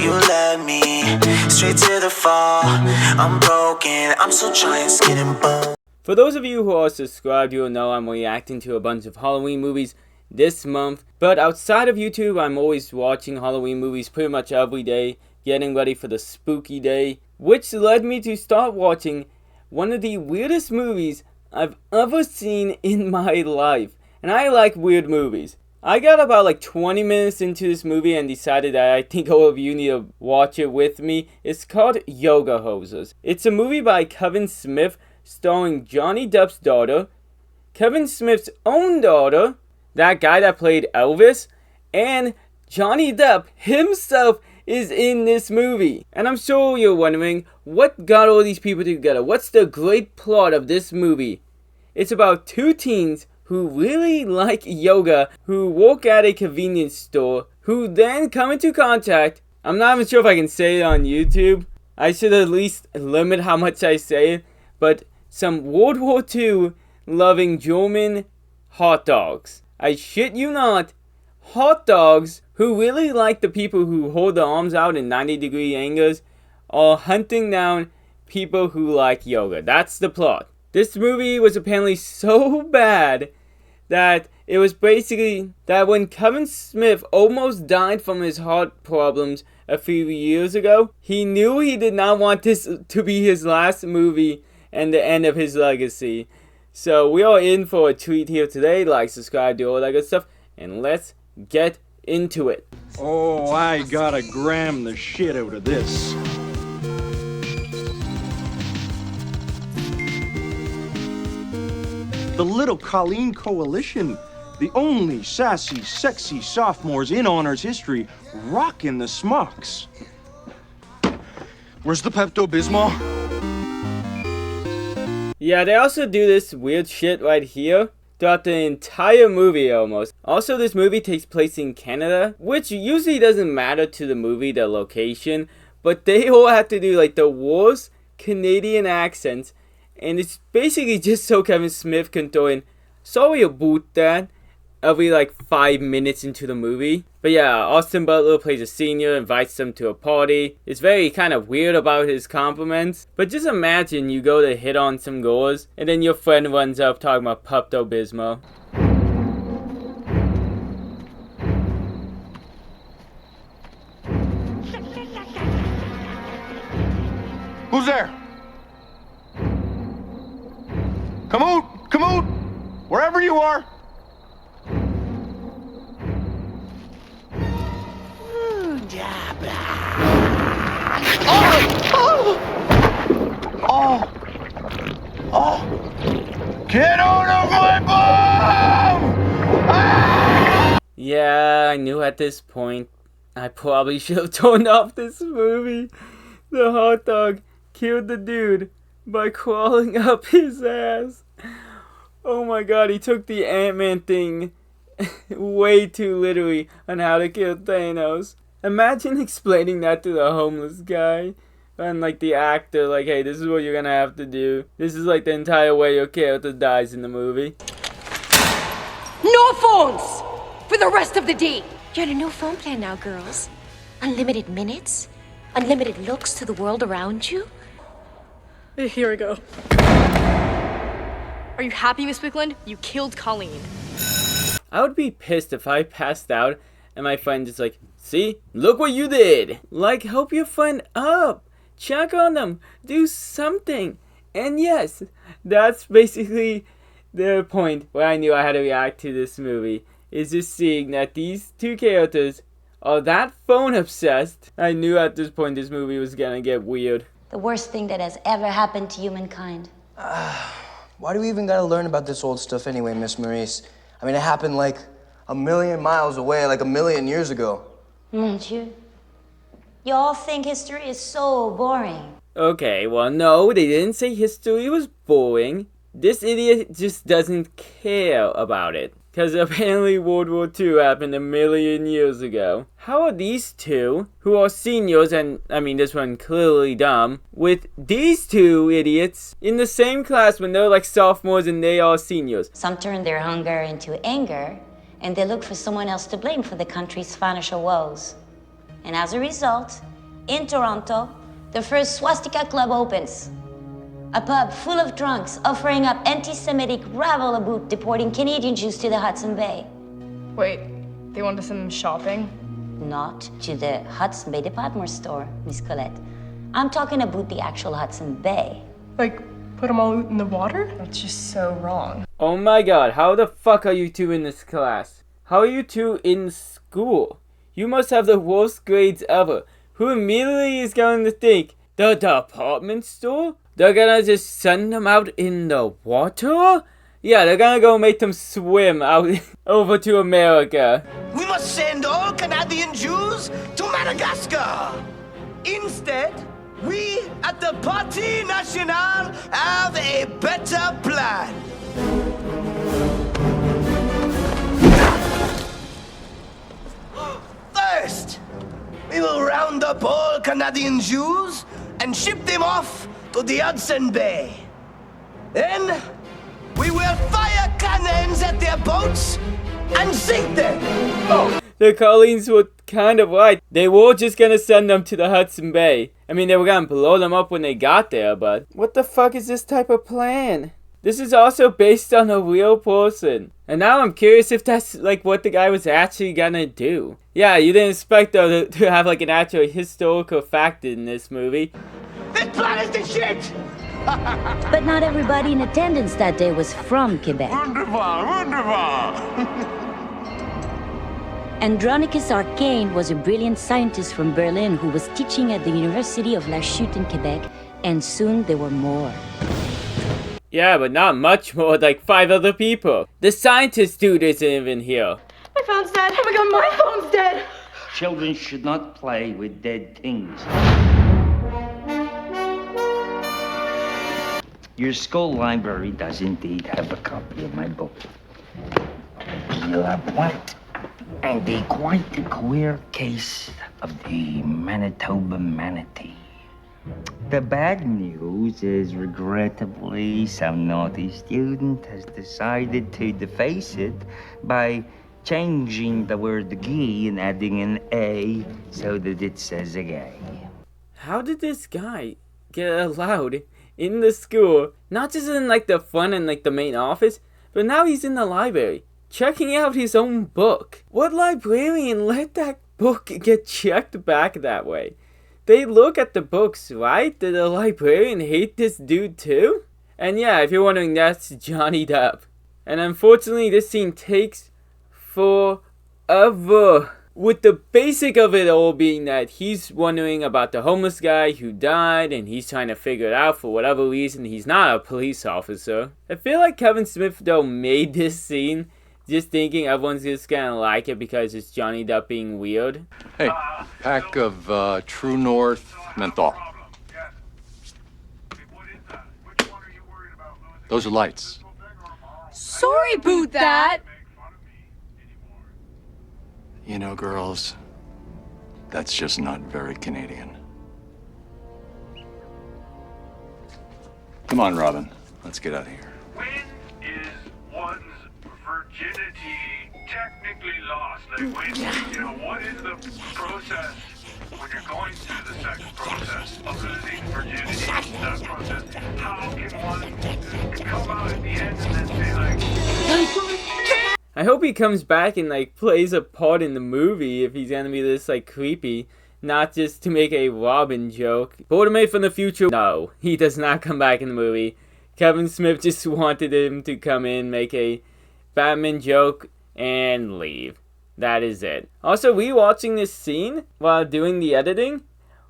You led me straight to the fall. I'm broken, I'm still trying, skin and bone. For those of you who are subscribed, you'll know I'm reacting to a bunch of Halloween movies this month. But outside of YouTube, I'm always watching Halloween movies pretty much every day, getting ready for the spooky day, which led me to start watching one of the weirdest movies I've ever seen in my life. And I like weird movies. I got about like 20 minutes into this movie and decided that I think all of you need to watch it with me. It's called Yoga Hosers. It's a movie by Kevin Smith, starring Johnny Depp's daughter, Kevin Smith's own daughter, that guy that played Elvis, and Johnny Depp himself is in this movie. And I'm sure you're wondering, what got all these people together? What's the great plot of this movie? It's about two teens who really like yoga, who work at a convenience store, who then come into contact, I'm not even sure if I can say it on YouTube. I should at least limit how much I say it, but some World War II loving German hot dogs. I shit you not, hot dogs who really like the people who hold their arms out in 90-degree angles are hunting down people who like yoga. That's the plot. This movie was apparently so bad that it was basically that when Kevin Smith almost died from his heart problems a few years ago, he knew he did not want this to be his last movie and the end of his legacy. So we are in for a treat here today. Like, subscribe, do all that good stuff, and let's get into it. Oh, I gotta gram the shit out of this. The Little Colleen Coalition, the only sassy, sexy sophomores in honors history, rockin' the smocks. Where's the Pepto-Bismol? Yeah, they also do this weird shit right here throughout the entire movie almost. Also, this movie takes place in Canada, which usually doesn't matter to the movie, the location, but they all have to do like the worst Canadian accents, and it's basically just so Kevin Smith can throw in "sorry about that" every like 5 minutes into the movie. But yeah, Austin Butler plays a senior, invites them to a party. It's very kind of weird about his compliments. But just imagine you go to hit on some girls, and then your friend runs up talking about Pepto-Bismol. Who's there? Come out, wherever you are. Get out of my bomb! Ah! Yeah, I knew at this point I probably should have turned off this movie. The hot dog killed the dude by crawling up his ass. Oh my god, he took the Ant-Man thing way too literally on how to kill Thanos. Imagine explaining that to the homeless guy and like the actor, like, hey, this is what you're gonna have to do. This is like the entire way your character dies in the movie. No phones for the rest of the day. You're on a new phone plan now, girls. Unlimited minutes, unlimited looks to the world around you. Here we go. Are you happy, Miss Wickland? You killed Colleen. I would be pissed if I passed out and my friend just like, see, look what you did. Like, help your friend up. Check on them. Do something. And yes, that's basically the point where I knew I had to react to this movie. Is just seeing that these two characters are that phone obsessed. I knew at this point this movie was gonna get weird. The worst thing that has ever happened to humankind. Why do we even gotta learn about this old stuff anyway, Miss Maurice? I mean, it happened like a million miles away, like a million years ago. Mon Dieu. You all think history is so boring. Okay, well, no, they didn't say history was boring. This idiot just doesn't care about it. Because apparently World War II happened a million years ago. How are these two, who are seniors, and I mean this one clearly dumb, with these two idiots in the same class when they're like sophomores and they are seniors? Some turn their hunger into anger, and they look for someone else to blame for the country's financial woes. And as a result, in Toronto, the first swastika club opens. A pub full of drunks offering up anti-Semitic rabble about deporting Canadian Jews to the Hudson Bay. Wait, they want to send them shopping? Not to the Hudson Bay department store, Miss Colette. I'm talking about the actual Hudson Bay. Like, put them all out in the water? That's just so wrong. Oh my god, how the fuck are you two in this class? How are you two in school? You must have the worst grades ever. Who immediately is going to think, the department store? They're gonna just send them out in the water? Yeah, they're gonna go make them swim out over to America. We must send all Canadian Jews to Madagascar. Instead, we at the Parti National have a better plan. First, we will round up all Canadian Jews and ship them off to the Hudson Bay. Then, we will fire cannons at their boats and sink them. Oh. The Colleens were kind of right. They were just gonna send them to the Hudson Bay. I mean, they were gonna blow them up when they got there, but what the fuck is this type of plan? This is also based on a real person. And now I'm curious if that's like what the guy was actually gonna do. Yeah, you didn't expect though to have like an actual historical fact in this movie. This plan is the shit! But not everybody in attendance that day was from Quebec. Wonderful, wonderful! Andronicus Arcane was a brilliant scientist from Berlin who was teaching at the University of La Chute in Quebec, and soon there were more. Yeah, but not much more, like 5 other people. The scientist dude isn't even here. My phone's dead. Oh my god, my phone's dead. Children should not play with dead things. Your school library does indeed have a copy of my book. You have what? And quite a queer case of the Manitoba manatee. The bad news is, regrettably, some naughty student has decided to deface it by changing the word gay and adding an A so that it says a gay. How did this guy get allowed in the school? Not just in like the front and like the main office, but now he's in the library, checking out his own book. What librarian let that book get checked back that way? They look at the books, right? Did the librarian hate this dude too? And yeah, if you're wondering, that's Johnny Depp. And unfortunately, this scene takes forever. With the basic of it all being that he's wondering about the homeless guy who died, and he's trying to figure it out for whatever reason. He's not a police officer. I feel like Kevin Smith though made this scene just thinking everyone's just gonna like it because it's Johnny Depp being weird. Hey, pack of True North menthol. Those are lights. Sorry about that. You know, girls, that's just not very Canadian. Come on, Robin. Let's get out of here. When is one's virginity technically lost? Like when, what is the process when you're going through the sex process of losing virginity? That process, how can one come out at the end and then say like... I hope he comes back and like plays a part in the movie if he's gonna be this like creepy, not just to make a Robin joke. BirdimeYT from the future, no, he does not come back in the movie. Kevin Smith just wanted him to come in, make a Batman joke, and leave. That is it. Also, rewatching this scene while doing the editing,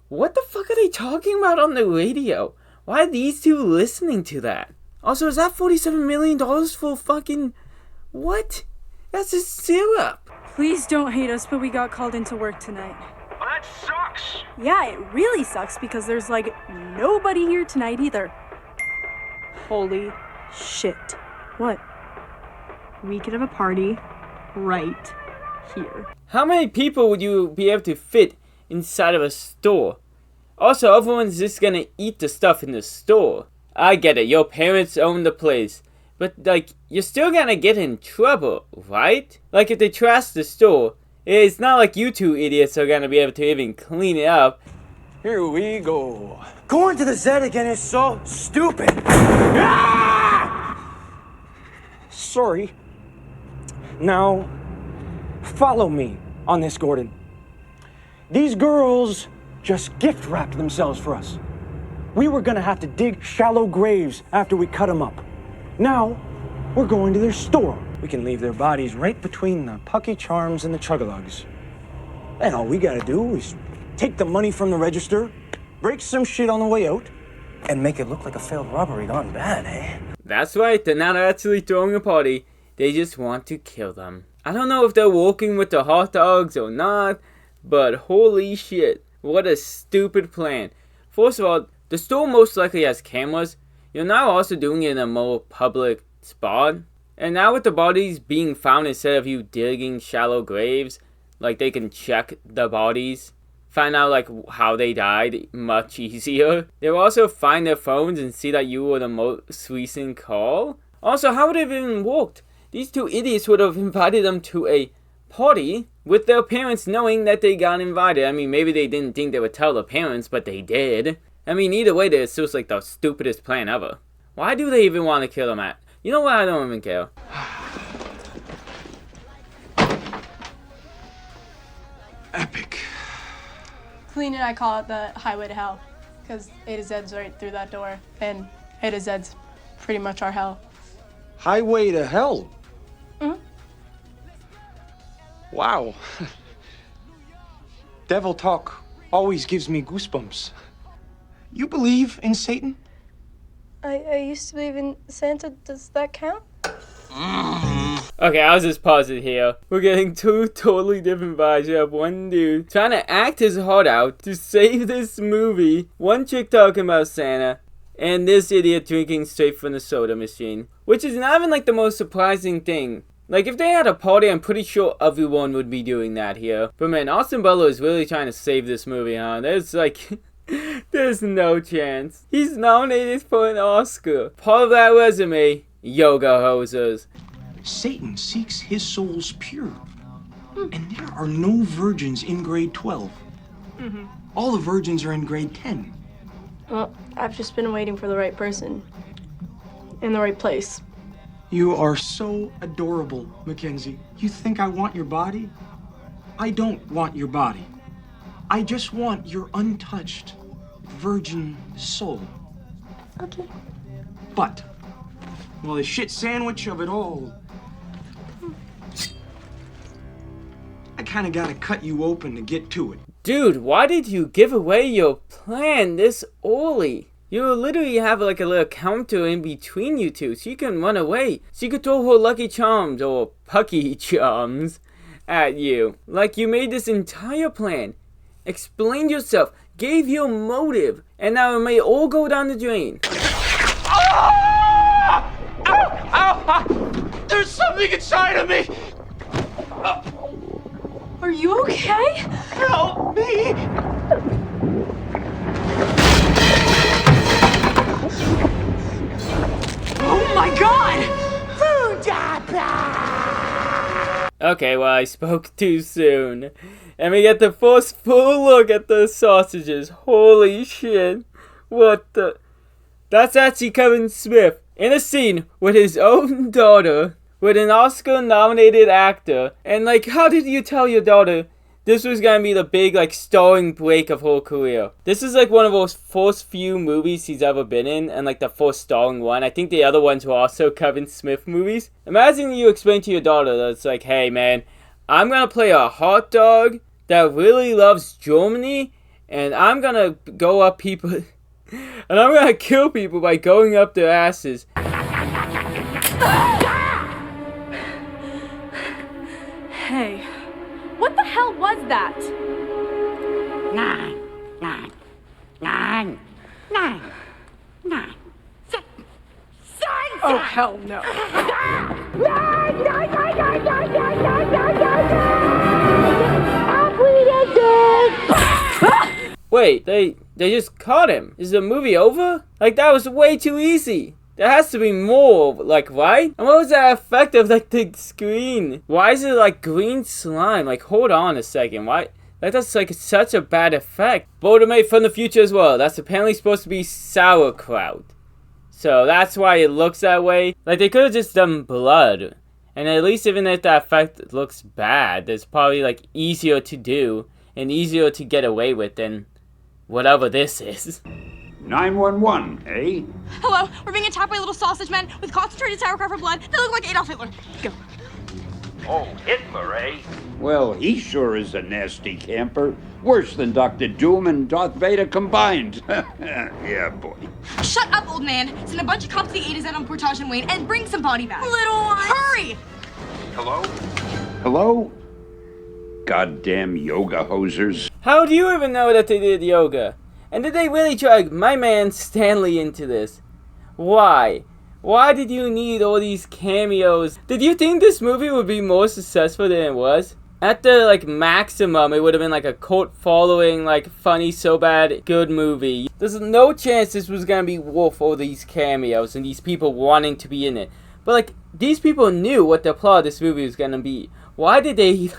what the fuck are they talking about on the radio? Why are these two listening to that? Also, is that $47 million for fucking... what? That's just syrup. Please don't hate us, but we got called into work tonight. Well, that sucks. Yeah, it really sucks because there's like nobody here tonight either. Holy shit. What? We could have a party right here. How many people would you be able to fit inside of a store? Also, everyone's just gonna eat the stuff in the store. I get it, your parents own the place. But, like, you're still gonna get in trouble, right? Like, if they trash the store, it's not like you two idiots are gonna be able to even clean it up. Here we go. Going to the Z again is so stupid. Sorry. Now, follow me on this, Gordon. These girls just gift wrapped themselves for us. We were gonna have to dig shallow graves after we cut them up. Now, we're going to their store. We can leave their bodies right between the Pucky Charms and the Chugalugs. And all we gotta do is take the money from the register, break some shit on the way out, and make it look like a failed robbery gone bad, eh? That's right, they're not actually throwing a party. They just want to kill them. I don't know if they're walking with the hot dogs or not, but holy shit, what a stupid plan. First of all, the store most likely has cameras. You're now also doing it in a more public spot. And now with the bodies being found instead of you digging shallow graves, like they can check the bodies, find out like how they died much easier. They'll also find their phones and see that you were the most recent call. Also, how would it have even worked? These two idiots would have invited them to a party with their parents knowing that they got invited. I mean, maybe they didn't think they would tell the parents, but they did. I mean, either way, this was like the stupidest plan ever. Why do they even want to kill them at? You know what? I don't even care. Epic. Colleen and I call it the highway to hell, because A to Z's right through that door, and A to Z's pretty much our hell. Highway to hell. Mm-hmm. Wow. Devil talk always gives me goosebumps. You believe in Satan? I used to believe in Santa. Does that count? Okay, I'll just pause it here. We're getting two totally different vibes. You have one dude trying to act his heart out to save this movie, one chick talking about Santa, and this idiot drinking straight from the soda machine. Which is not even like the most surprising thing. Like if they had a party, I'm pretty sure everyone would be doing that here. But man, Austin Butler is really trying to save this movie, huh? There's like... there's no chance. He's nominated for an Oscar. Part of that resume, yoga hosers. Satan seeks his souls pure. And there are no virgins in grade 12. Mm-hmm. All the virgins are in grade 10. Well, I've just been waiting for the right person. In the right place. You are so adorable, Mackenzie. You think I want your body? I don't want your body. I just want your untouched, virgin soul. Okay. But, well, the shit sandwich of it all, I kinda gotta cut you open to get to it. Dude, why did you give away your plan this early? You literally have like a little counter in between you two, so you can run away. So you could throw her Lucky Charms or Pucky Charms at you. Like you made this entire plan. Explained yourself, gave your motive, and now it may all go down the drain. Ah! Ow! Ow! There's something inside of me! Are you okay? Help me! Oh my god! Okay, well, I spoke too soon. And we get the first full look at the sausages. Holy shit. What the... That's actually Kevin Smith in a scene with his own daughter, with an Oscar-nominated actor. And, like, how did you tell your daughter this was gonna be the big, like, starring break of her career? This is, like, one of those first few movies he's ever been in, and, like, the first starring one. I think the other ones were also Kevin Smith movies. Imagine you explain to your daughter that it's like, hey, man, I'm gonna play a hot dog that really loves Germany, and I'm gonna go up people, and I'm gonna kill people by going up their asses. Hey, what the hell was that? Nine. Oh, hell no. Wait, they just caught him. Is the movie over? Like, that was way too easy. There has to be more, like, right? And what was that effect of, like, the screen? Why is it, like, green slime? Like, hold on a second. Why? Like, that's like such a bad effect. BirdimeYT from the future as well. That's apparently supposed to be sauerkraut. So that's why it looks that way. Like, they could have just done blood. And at least even if that effect looks bad, it's probably like easier to do and easier to get away with than whatever this is. 911, eh? Hello, we're being attacked by little sausage men with concentrated sauerkraut for blood. They look like Adolf Hitler. Go. Oh, Hitler, eh? Well, he sure is a nasty camper. Worse than Dr. Doom and Darth Vader combined. Yeah, boy. Shut up, old man. Send a bunch of cops to the A to Z on Portage and Wayne and bring some body bags. Little ones. Hurry! Hello? Hello? Goddamn yoga hosers. How do you even know that they did yoga? And did they really drag my man Stanley into this? Why? Why did you need all these cameos? Did you think this movie would be more successful than it was? At the like maximum, it would have been like a cult following, like funny, so bad, good movie. There's no chance this was gonna be worth all these cameos and these people wanting to be in it. But like, these people knew what the plot of this movie was gonna be. Why did they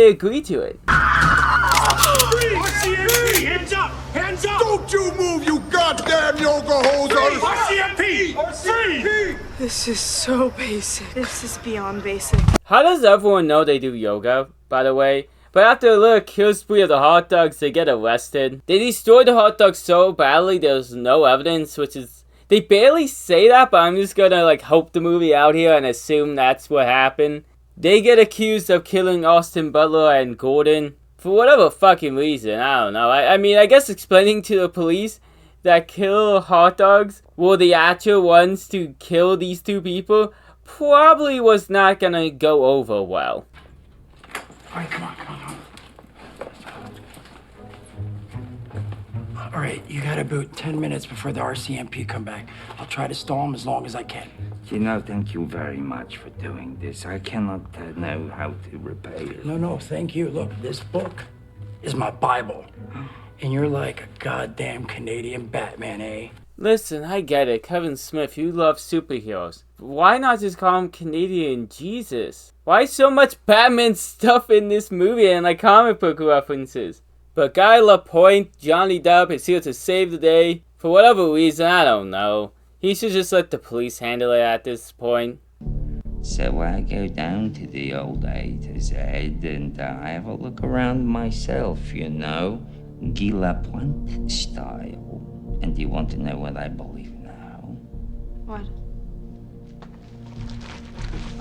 agree to it? RCMP! Hands up! Hands up! Don't you move, you goddamn yoga hosers! RCMP! RCMP! This is so basic. This is beyond basic. How does everyone know they do yoga, by the way? But after a little kill spree of the hot dogs, they get arrested. They destroyed the hot dogs so badly there's no evidence, which is... They barely say that, but I'm just gonna like hope the movie out here and assume that's what happened. They get accused of killing Austin Butler and Gordon. For whatever fucking reason, I don't know. I mean, I guess explaining to the police that kill hot dogs were the actual ones to kill these two people probably was not gonna go over well. Alright, come on. Alright, you got about 10 minutes before the RCMP come back. I'll try to stall them as long as I can. You know, thank you very much for doing this. I cannot know how to repay you. No, thank you. Look, this book is my Bible. And you're like a goddamn Canadian Batman, eh? Listen, I get it. Kevin Smith, you love superheroes. Why not just call him Canadian Jesus? Why so much Batman stuff in this movie and like comic book references? But Guy Lapointe, Johnny Depp, is here to save the day. For whatever reason, I don't know. He should just let the police handle it at this point. So I go down to the old A to Z and I have a look around myself, you know. Guy Lapointe style. And do you want to know what I believe now? What?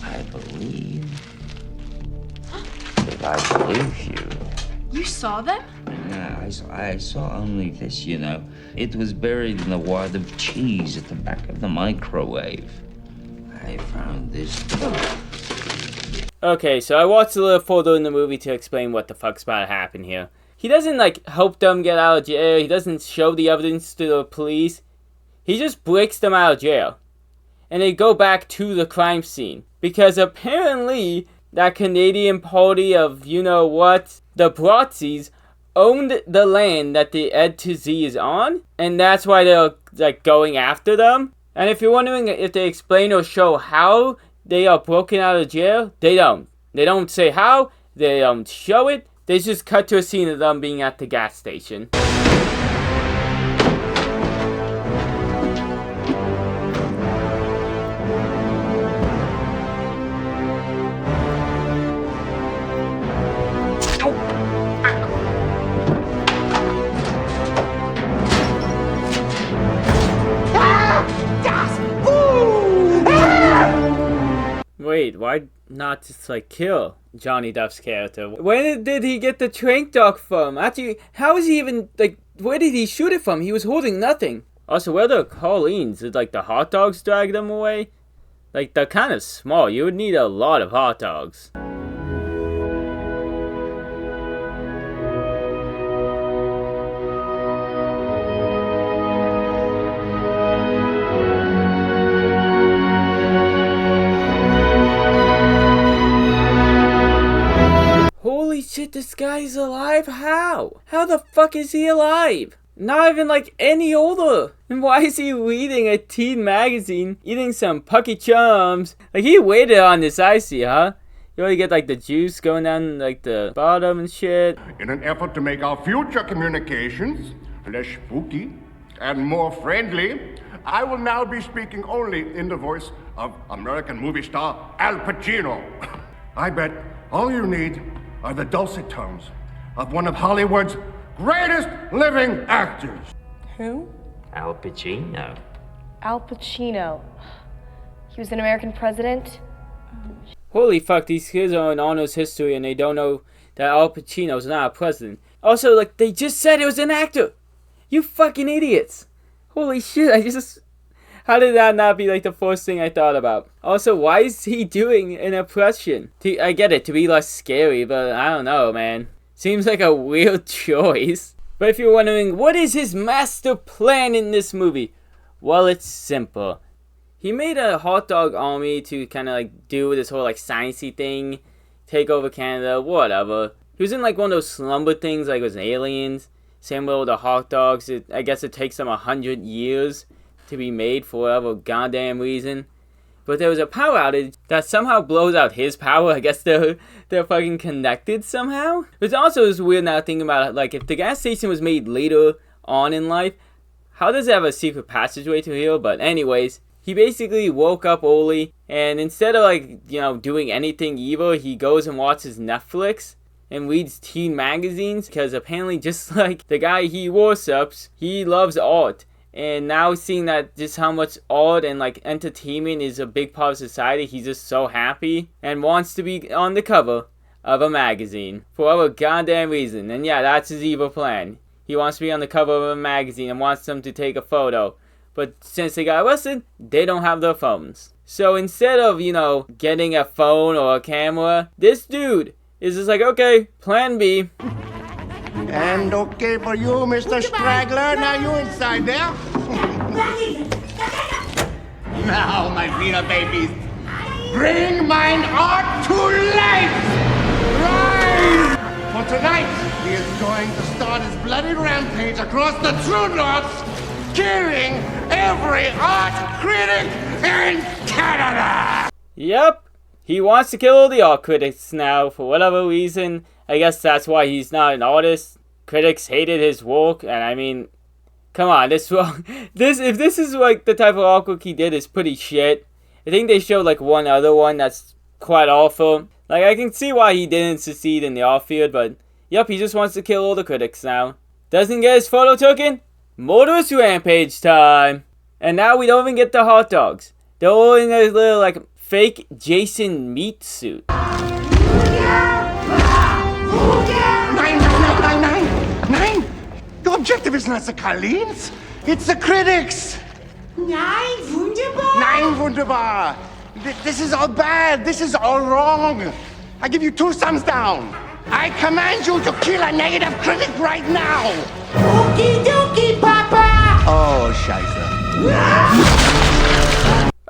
I believe that I believe you. You saw them? Yeah, I saw only this, you know. It was buried in a wad of cheese at the back of the microwave. I found this book. Okay, so I watched a little further in the movie to explain what the fuck's about to happen here. He doesn't, like, help them get out of jail. He doesn't show the evidence to the police. He just breaks them out of jail. And they go back to the crime scene. Because apparently, that Canadian party of you-know-what, the Brotsies, owned the land that the Ed to Z is on. And that's why they're, like, going after them. And if you're wondering if they explain or show how they are broken out of jail, they don't. They don't say how, they don't show it. They just cut to a scene of them being at the gas station. Wait, why not just like kill Johnny Depp's character? When did he get the trank dog from? Actually, how is he even, like, where did he shoot it from? He was holding nothing. Also, where are the Colleen's? Did, like, the hot dogs drag them away? Like, they're kind of small. You would need a lot of hot dogs. Holy shit, this guy's alive? How? How the fuck is he alive? Not even like any older. And why is he reading a teen magazine, eating some Pucky Chums? Like, he waited on this, I see, huh? You already get like the juice going down like the bottom and shit. In an effort to make our future communications less spooky and more friendly, I will now be speaking only in the voice of American movie star Al Pacino. I bet all you need are the dulcet tones of one of Hollywood's greatest living actors. Who? Al Pacino. Al Pacino. He was an American president? Holy fuck, these kids are in honors history and they don't know that Al Pacino's not a president. Also, like, they just said it was an actor! You fucking idiots! Holy shit, how did that not be like the first thing I thought about? Also, why is he doing an impression? I get it, to be less scary, but I don't know, man. Seems like a weird choice. But if you're wondering, what is his master plan in this movie? Well, it's simple. He made a hot dog army to kind of like do this whole like sciencey thing, take over Canada, whatever. He was in like one of those slumber things like it was aliens. Same with the hot dogs. I guess it takes them 100 years to be made for whatever goddamn reason. But there was a power outage that somehow blows out his power. I guess they're fucking connected somehow. But also it's weird now thinking about it. Like if the gas station was made later on in life, how does it have a secret passageway to here? But anyways, he basically woke up early, and instead of like, you know, doing anything evil, he goes and watches Netflix and reads teen magazines, because apparently just like the guy he worships, he loves art. And now seeing that just how much art and like entertainment is a big part of society, he's just so happy and wants to be on the cover of a magazine for whatever goddamn reason. And yeah, that's his evil plan. He wants to be on the cover of a magazine and wants them to take a photo. But since they got arrested, they don't have their phones. So instead of, you know, getting a phone or a camera, this dude is just like, okay, plan B. And okay for you, Mr. Straggler. Now you inside there. Now, my Vina babies, bring mine art to life! Rise! For tonight, he is going to start his bloody rampage across the True North, killing every art critic in Canada! Yep, he wants to kill all the art critics now for whatever reason. I guess that's why he's not an artist. Critics hated his work, and I mean, come on, if this is like the type of artwork he did is pretty shit. I think they showed like one other one that's quite awful. Like, I can see why he didn't succeed in the art field, but yep, he just wants to kill all the critics now. Doesn't get his photo taken? Murderous rampage time! And now we don't even get the hot dogs. They're all in a little like fake Jason meat suit. Nine! The objective is not the Carlins, it's the critics! Nein, wunderbar! Nein, wunderbar! This is all bad, this is all wrong! I give you 2 thumbs down! I command you to kill a negative critic right now! Okie dokie, Papa! Oh, scheiße.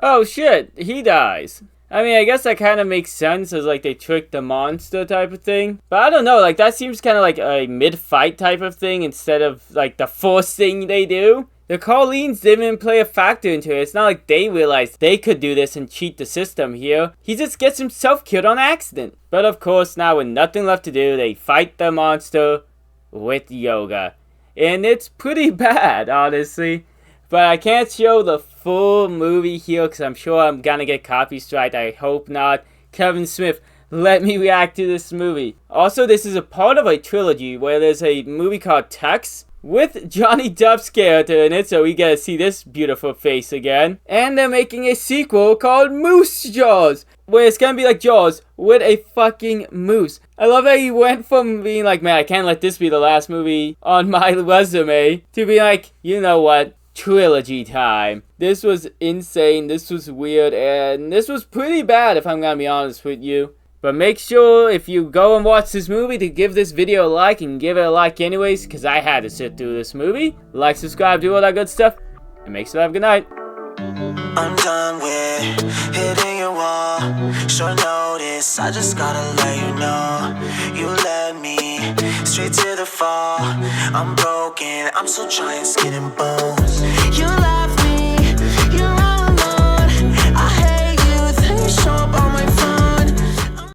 Oh shit, he dies. I mean, I guess that kind of makes sense as like they tricked the monster type of thing. But I don't know, like that seems kind of like a mid-fight type of thing instead of like the first thing they do. The Carlins didn't even play a factor into it. It's not like they realized they could do this and cheat the system here. He just gets himself killed on accident. But of course, now with nothing left to do, they fight the monster with yoga. And it's pretty bad, honestly. But I can't show the full movie here because I'm sure I'm gonna get copy strike. I hope not. Kevin Smith, let me react to this movie. Also, this is a part of a trilogy where there's a movie called Tex with Johnny Depp's character in it, so we get to see this beautiful face again. And they're making a sequel called Moose Jaws, where it's gonna be like Jaws with a fucking moose. I love that he went from being like, man, I can't let this be the last movie on my resume, to be like, you know what? Trilogy time. This was insane, this was weird, and this was pretty bad if I'm gonna be honest with you. But make sure if you go and watch this movie to give this video a like, and give it a like anyways, because I had to sit through this movie. Like, subscribe, do all that good stuff, and make sure to have a good night. I'm done with hitting your wall. Short notice, I just gotta let you know. You led me straight to the fall. I'm broken, I'm still trying, skin and bones.